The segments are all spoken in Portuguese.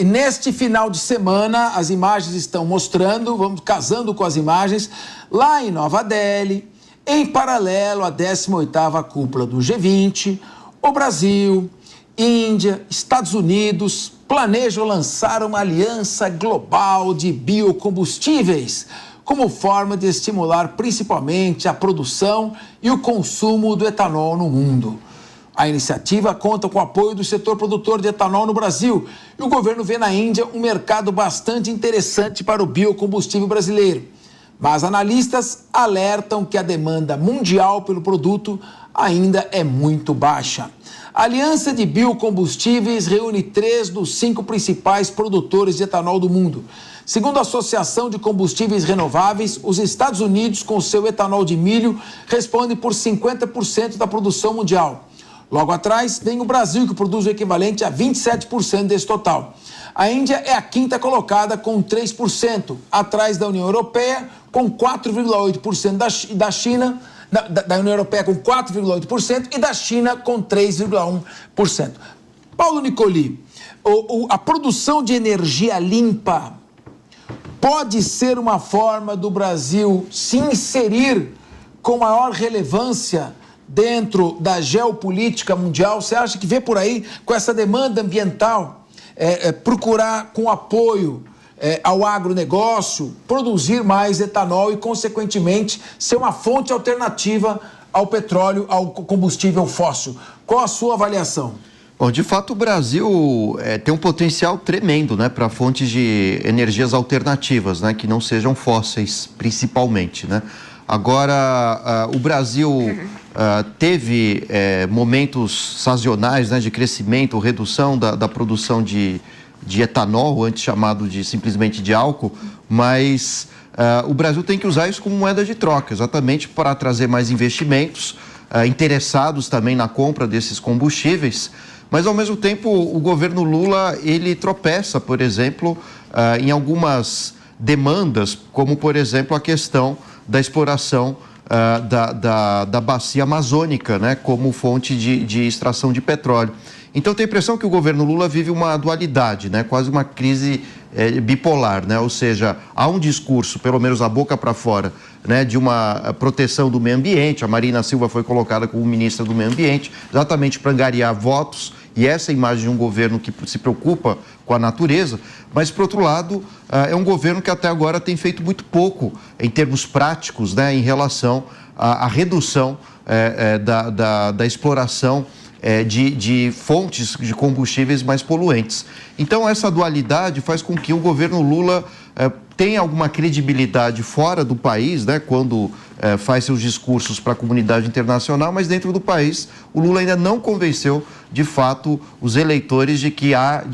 E neste final de semana, as imagens estão mostrando, vamos casando com as imagens, lá em Nova Delhi, em paralelo à 18ª cúpula do G20, o Brasil, Índia, Estados Unidos planejam lançar uma aliança global de biocombustíveis, como forma de estimular principalmente a produção e o consumo do etanol no mundo. A iniciativa conta com o apoio do setor produtor de etanol no Brasil e o governo vê na Índia um mercado bastante interessante para o biocombustível brasileiro. Mas analistas alertam que a demanda mundial pelo produto ainda é muito baixa. A Aliança de Biocombustíveis reúne 3 dos 5 principais produtores de etanol do mundo. Segundo a Associação de Combustíveis Renováveis, os Estados Unidos, com seu etanol de milho, respondem por 50% da produção mundial. Logo atrás, tem o Brasil, que produz o equivalente a 27% desse total. A Índia é a 5ª colocada, com 3%, atrás da União Europeia, com 4,8% da China, da União Europeia com 4,8% e da China com 3,1%. Paulo Nicoli, a produção de energia limpa pode ser uma forma do Brasil se inserir com maior relevância dentro da geopolítica mundial? Você acha que vê por aí, com essa demanda ambiental, procurar com apoio ao agronegócio, produzir mais etanol e, consequentemente, ser uma fonte alternativa ao petróleo, ao combustível fóssil? Qual a sua avaliação? Bom, de fato, o Brasil tem um potencial tremendo, né, para fontes de energias alternativas, né, que não sejam fósseis, principalmente, né? Agora, o Brasil teve momentos sazonais, né, de crescimento, redução da produção de etanol, antes chamado de simplesmente de álcool, mas o Brasil tem que usar isso como moeda de troca, exatamente para trazer mais investimentos, interessados também na compra desses combustíveis, mas ao mesmo tempo o governo Lula, ele tropeça, por exemplo, em algumas demandas, como por exemplo a questão da exploração da bacia amazônica, né, como fonte de extração de petróleo. Então, tem a impressão que o governo Lula vive uma dualidade, né? Quase uma crise bipolar, né? Ou seja, há um discurso, pelo menos da boca para fora, né, de uma proteção do meio ambiente. A Marina Silva foi colocada como ministra do meio ambiente, exatamente para angariar votos, e essa é a imagem de um governo que se preocupa com a natureza. Mas, por outro lado, é um governo que até agora tem feito muito pouco em termos práticos, né, em relação à redução da exploração de fontes de combustíveis mais poluentes. Então, essa dualidade faz com que o governo Lula tenha alguma credibilidade fora do país, né, quando faz seus discursos para a comunidade internacional, mas dentro do país o Lula ainda não convenceu, de fato, os eleitores de que há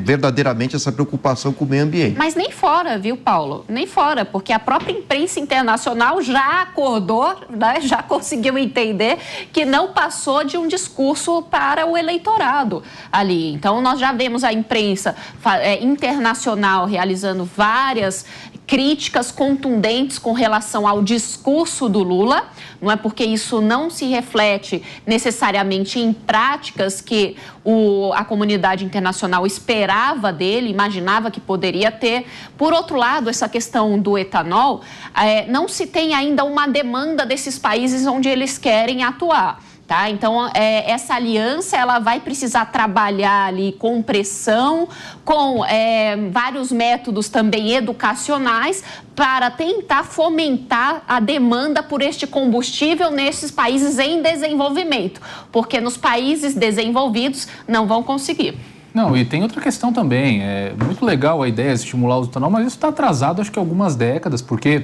verdadeiramente essa preocupação com o meio ambiente. Mas nem fora, viu, Paulo? Nem fora, porque a própria imprensa internacional já acordou, né, já conseguiu entender que não passou de um discurso para o eleitorado ali. Então, nós já vemos a imprensa internacional realizando várias críticas contundentes com relação ao discurso do Lula, não é, porque isso não se reflete necessariamente em práticas que a comunidade internacional esperava dele, imaginava que poderia ter. Por outro lado, essa questão do etanol, não se tem ainda uma demanda desses países onde eles querem atuar. Tá? Então, essa aliança ela vai precisar trabalhar ali com pressão, com vários métodos também educacionais para tentar fomentar a demanda por este combustível nesses países em desenvolvimento, porque nos países desenvolvidos não vão conseguir. Não, e tem outra questão também, é muito legal a ideia de estimular o etanol, mas isso está atrasado acho que algumas décadas, porque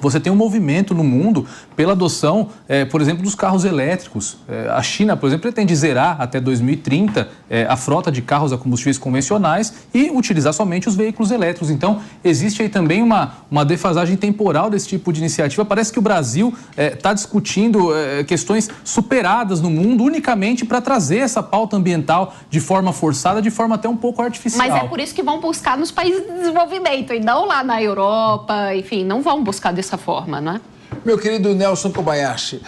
você tem um movimento no mundo pela adoção, por exemplo, dos carros elétricos. A China, por exemplo, pretende zerar até 2030 a frota de carros a combustíveis convencionais e utilizar somente os veículos elétricos. Então, existe aí também uma defasagem temporal desse tipo de iniciativa. Parece que o Brasil está discutindo questões superadas no mundo unicamente para trazer essa pauta ambiental de forma forçada, de forma até um pouco artificial. Mas é por isso que vão buscar nos países de desenvolvimento e não lá na Europa, enfim, não vão buscar dessa forma, não é? Meu querido Nelson Kobayashi,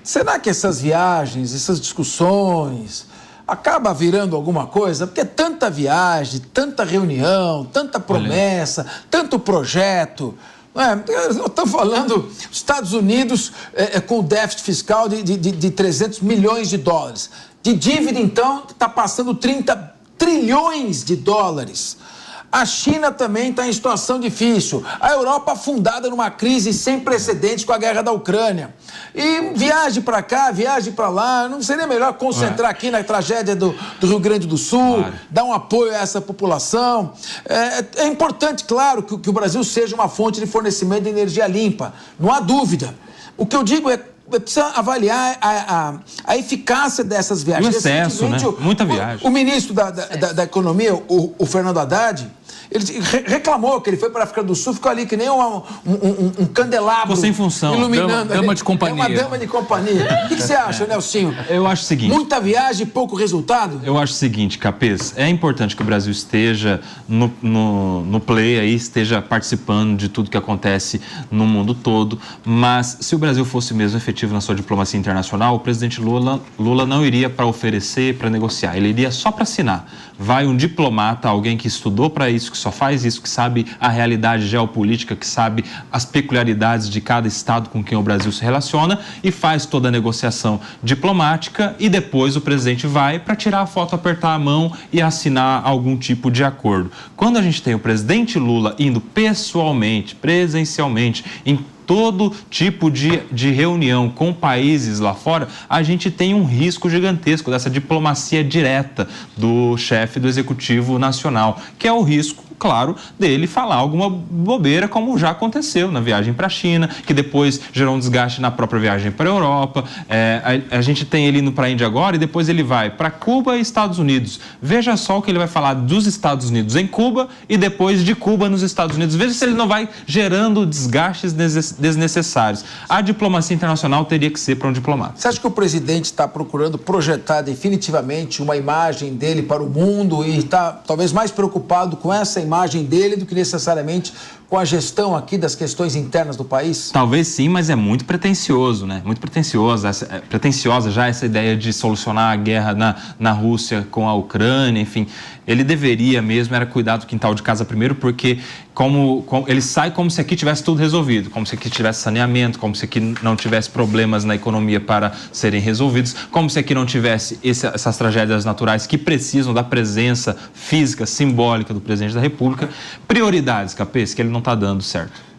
será que essas viagens, essas discussões, acaba virando alguma coisa, porque tanta viagem, tanta reunião, tanta promessa, tanto projeto. Estou falando, Estados Unidos com déficit fiscal de 300 milhões de dólares. De dívida, então, está passando 30 trilhões de dólares. A China também está em situação difícil. A Europa afundada numa crise sem precedentes com a guerra da Ucrânia. E viagem para cá, viagem para lá. Não seria melhor concentrar aqui na tragédia do Rio Grande do Sul, dar um apoio a essa população? É importante, claro, que o Brasil seja uma fonte de fornecimento de energia limpa. Não há dúvida. O que eu digo precisa avaliar a eficácia dessas viagens. O excesso, né? Muita viagem. O ministro da Economia, o Fernando Haddad, ele reclamou que ele foi para a África do Sul, ficou ali que nem um candelabro. Ficou sem função. Iluminando. Dama de companhia. É uma dama de companhia. O que você acha, Nelsinho? Eu acho o seguinte. Muita viagem e pouco resultado? Eu acho o seguinte, Capês, é importante que o Brasil esteja no play aí, esteja participando de tudo que acontece no mundo todo, mas se o Brasil fosse mesmo efetivo na sua diplomacia internacional, o presidente Lula não iria para oferecer, para negociar, ele iria só para assinar. Vai um diplomata, alguém que estudou para isso, que só faz isso, que sabe a realidade geopolítica, que sabe as peculiaridades de cada estado com quem o Brasil se relaciona e faz toda a negociação diplomática e depois o presidente vai para tirar a foto, apertar a mão e assinar algum tipo de acordo. Quando a gente tem o presidente Lula indo pessoalmente, presencialmente, em todo tipo de reunião com países lá fora, a gente tem um risco gigantesco dessa diplomacia direta do chefe do Executivo Nacional, que é o risco, claro, dele falar alguma bobeira, como já aconteceu na viagem para a China, que depois gerou um desgaste na própria viagem para a Europa. A gente tem ele indo para a Índia agora e depois ele vai para Cuba e Estados Unidos. Veja só o que ele vai falar dos Estados Unidos em Cuba e depois de Cuba nos Estados Unidos. Veja se ele não vai gerando desgastes desnecessários. A diplomacia internacional teria que ser para um diplomata. Você acha que o presidente está procurando projetar definitivamente uma imagem dele para o mundo e está talvez mais preocupado com essa imagem dele do que necessariamente com a gestão aqui das questões internas do país? Talvez sim, mas é muito pretensioso, né? Muito pretensiosa já essa ideia de solucionar a guerra na Rússia com a Ucrânia, enfim. Ele deveria mesmo era cuidar do quintal de casa primeiro, porque ele sai como se aqui tivesse tudo resolvido, como se aqui tivesse saneamento, como se aqui não tivesse problemas na economia para serem resolvidos, como se aqui não tivesse essas tragédias naturais que precisam da presença física, simbólica do presidente da República. Prioridades, Capês, que ele não está dando certo.